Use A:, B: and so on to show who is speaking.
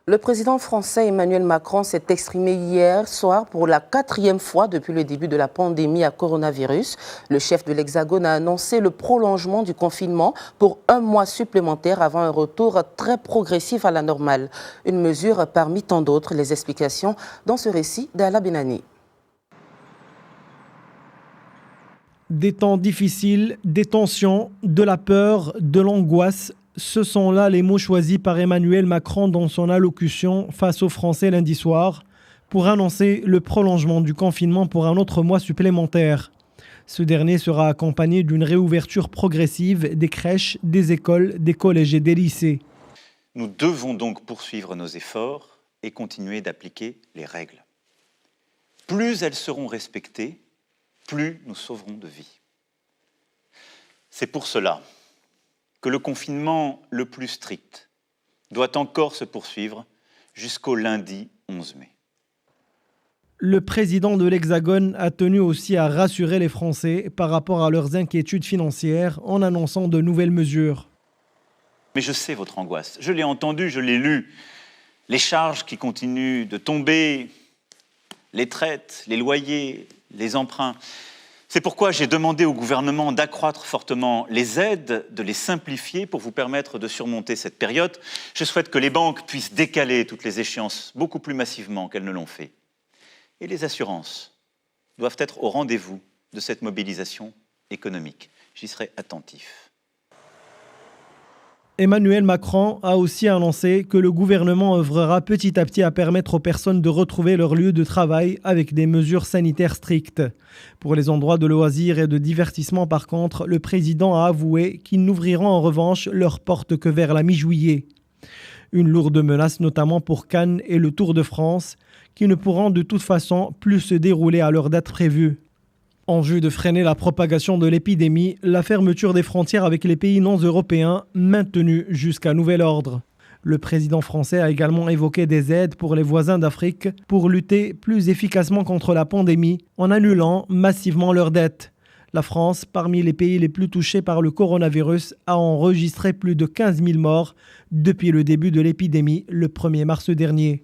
A: Le président français Emmanuel Macron s'est exprimé hier soir pour la 4e fois depuis le début de la pandémie à coronavirus. Le chef de l'Hexagone a annoncé le prolongement du confinement pour 1 mois supplémentaire avant un retour très progressif à la normale. Une mesure parmi tant d'autres. Les explications dans ce récit d'Ala Benani.
B: Des temps difficiles, des tensions, de la peur, de l'angoisse. Ce sont là les mots choisis par Emmanuel Macron dans son allocution face aux Français lundi soir pour annoncer le prolongement du confinement pour un autre mois supplémentaire. Ce dernier sera accompagné d'une réouverture progressive des crèches, des écoles, des collèges et des lycées.
C: Nous devons donc poursuivre nos efforts et continuer d'appliquer les règles. Plus elles seront respectées, plus nous sauverons de vies. C'est pour cela que le confinement le plus strict doit encore se poursuivre jusqu'au lundi 11 mai.
B: Le président de l'Hexagone a tenu aussi à rassurer les Français par rapport à leurs inquiétudes financières en annonçant de nouvelles mesures.
C: Mais je sais votre angoisse, je l'ai entendu, je l'ai lu. Les charges qui continuent de tomber, les traites, les loyers, les emprunts. C'est pourquoi j'ai demandé au gouvernement d'accroître fortement les aides, de les simplifier pour vous permettre de surmonter cette période. Je souhaite que les banques puissent décaler toutes les échéances beaucoup plus massivement qu'elles ne l'ont fait. Et les assurances doivent être au rendez-vous de cette mobilisation économique. J'y serai attentif.
B: Emmanuel Macron a aussi annoncé que le gouvernement œuvrera petit à petit à permettre aux personnes de retrouver leur lieu de travail avec des mesures sanitaires strictes. Pour les endroits de loisirs et de divertissement, par contre, le président a avoué qu'ils n'ouvriront en revanche leurs portes que vers la mi-juillet. Une lourde menace notamment pour Cannes et le Tour de France, qui ne pourront de toute façon plus se dérouler à leur date prévue. En vue de freiner la propagation de l'épidémie, la fermeture des frontières avec les pays non européens maintenue jusqu'à nouvel ordre. Le président français a également évoqué des aides pour les voisins d'Afrique pour lutter plus efficacement contre la pandémie en annulant massivement leurs dettes. La France, parmi les pays les plus touchés par le coronavirus, a enregistré plus de 15 000 morts depuis le début de l'épidémie le 1er mars dernier.